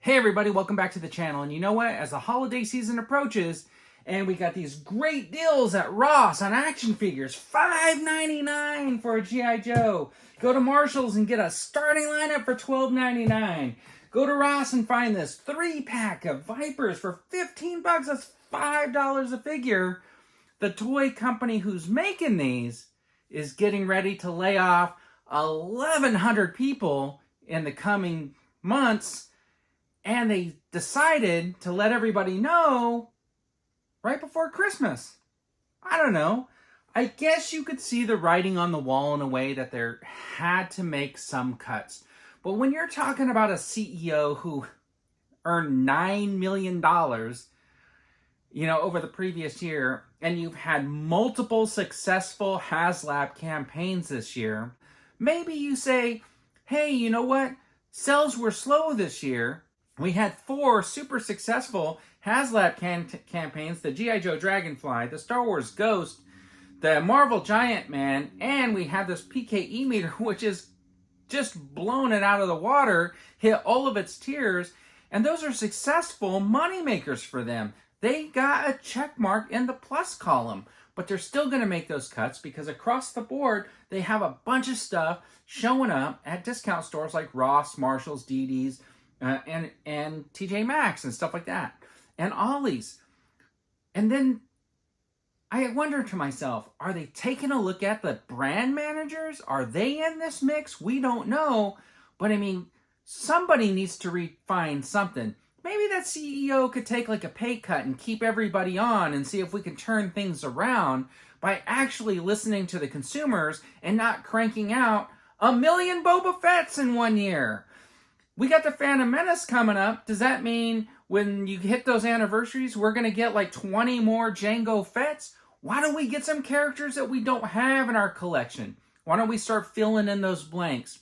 Hey everybody, welcome back to the channel. And you know what? As the holiday season approaches, and we got these great deals at Ross on action figures, $5.99 for a G.I. Joe. Go to Marshall's and get a starting lineup for $12.99. Go to Ross and find this 3-pack of Vipers for $15. That's $5 a figure. The toy company who's making these is getting ready to lay off 1,100 people in the coming months. And they decided to let everybody know right before Christmas. I don't know. I guess you could see the writing on the wall in a way that they had to make some cuts. But when you're talking about a CEO who earned $9 million, over the previous year, and you've had multiple successful HasLab campaigns this year, maybe you say, hey, you know what? Sales were slow this year. We had 4 super successful HasLab campaigns, the G.I. Joe Dragonfly, the Star Wars Ghost, the Marvel Giant Man, and we had this PKE meter, which is just blown it out of the water, hit all of its tiers, and those are successful money makers for them. They got a check mark in the plus column, but they're still going to make those cuts because across the board, they have a bunch of stuff showing up at discount stores like Ross, Marshall's, DD's, and TJ Maxx and stuff like that, and Ollie's. And then I wonder to myself, are they taking a look at the brand managers? Are they in this mix? We don't know. But I mean, somebody needs to refine something. Maybe that CEO could take like a pay cut and keep everybody on and see if we can turn things around by actually listening to the consumers and not cranking out 1 million Boba Fett's in 1 year. We got the Phantom Menace coming up. Does that mean when you hit those anniversaries, we're going to get like 20 more Jango Fett's? Why don't we get some characters that we don't have in our collection? Why don't we start filling in those blanks?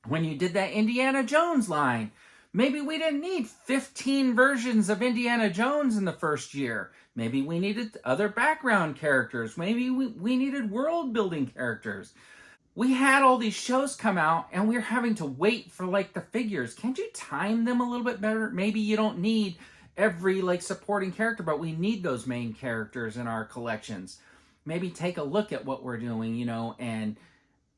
When you did that Indiana Jones line, maybe we didn't need 15 versions of Indiana Jones in the first year. Maybe we needed other background characters. Maybe we needed world-building characters. We had all these shows come out and we're having to wait for like the figures. Can't you time them a little bit better? Maybe you don't need every like supporting character, but we need those main characters in our collections. Maybe take a look at what we're doing, and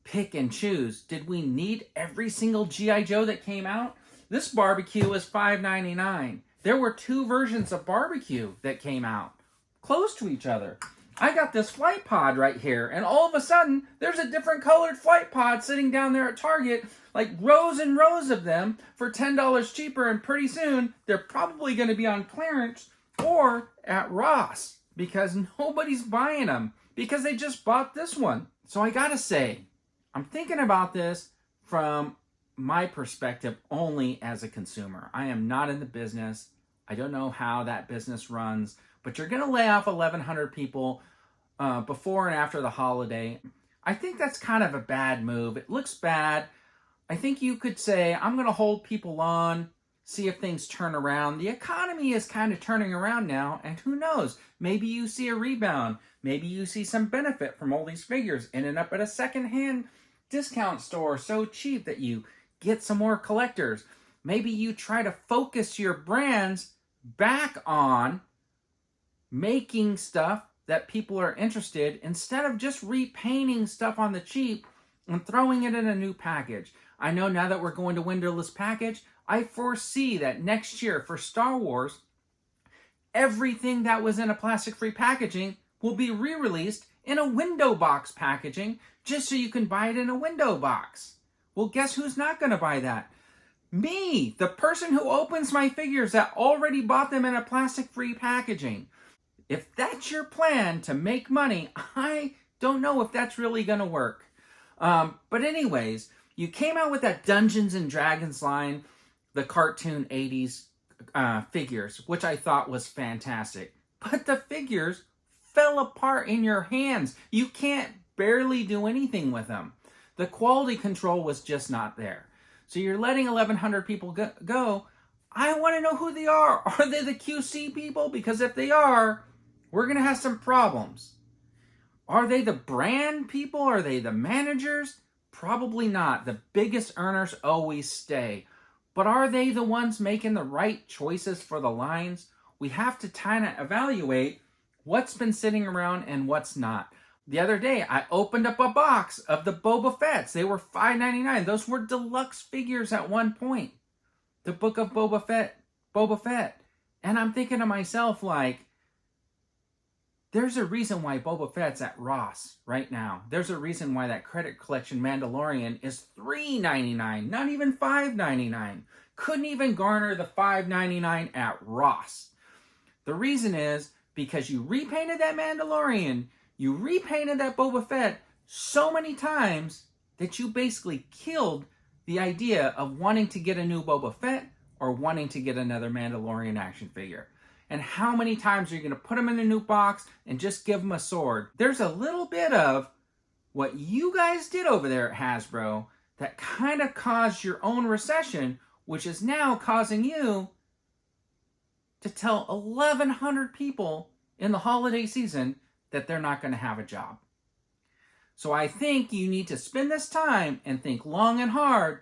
pick and choose. Did we need every single G.I. Joe that came out? This barbecue was $5.99. There were 2 versions of barbecue that came out close to each other. I got this flight pod right here, and all of a sudden, there's a different colored flight pod sitting down there at Target, like rows and rows of them for $10 cheaper, and pretty soon, they're probably going to be on clearance or at Ross, because nobody's buying them, because they just bought this one. So I gotta say, I'm thinking about this from my perspective only as a consumer. I am not in the business. I don't know how that business runs, but you're going to lay off 1,100 people before and after the holiday. I think that's kind of a bad move. It looks bad. I think you could say, I'm going to hold people on, see if things turn around. The economy is kind of turning around now, and who knows? Maybe you see a rebound. Maybe you see some benefit from all these figures ending up at a secondhand discount store so cheap that you get some more collectors. Maybe you try to focus your brands back on making stuff that people are interested instead of just repainting stuff on the cheap and throwing it in a new package. I know now that we're going to windowless package, I foresee that next year for Star Wars, everything that was in a plastic-free packaging will be re-released in a window box packaging just so you can buy it in a window box. Well, guess who's not going to buy that? Me, the person who opens my figures that already bought them in a plastic-free packaging. If that's your plan to make money, I don't know if that's really going to work. But anyways, you came out with that Dungeons and Dragons line, the cartoon 80s figures, which I thought was fantastic. But the figures fell apart in your hands. You can't barely do anything with them. The quality control was just not there. So you're letting 1,100 people go. I want to know who they are. Are they the QC people? Because if they are, we're going to have some problems. Are they the brand people? Are they the managers? Probably not. The biggest earners always stay. But are they the ones making the right choices for the lines? We have to kind of evaluate what's been sitting around and what's not. The other day, I opened up a box of the Boba Fett's. They were $5.99. Those were deluxe figures at one point. The Book of Boba Fett. And I'm thinking to myself, like, there's a reason why Boba Fett's at Ross right now. There's a reason why that credit collection Mandalorian is $3.99, not even $5.99. Couldn't even garner the $5.99 at Ross. The reason is because you repainted that Mandalorian, you repainted that Boba Fett so many times that you basically killed the idea of wanting to get a new Boba Fett or wanting to get another Mandalorian action figure. And how many times are you going to put them in a new box and just give them a sword? There's a little bit of what you guys did over there at Hasbro that kind of caused your own recession, which is now causing you to tell 1,100 people in the holiday season that they're not going to have a job. So I think you need to spend this time and think long and hard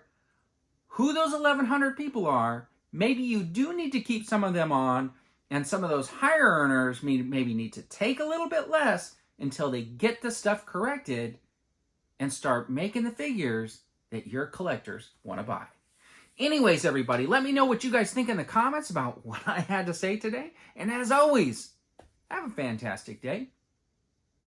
who those 1,100 people are. Maybe you do need to keep some of them on, and some of those higher earners maybe need to take a little bit less until they get the stuff corrected and start making the figures that your collectors want to buy. Anyways, everybody, let me know what you guys think in the comments about what I had to say today. And as always, have a fantastic day.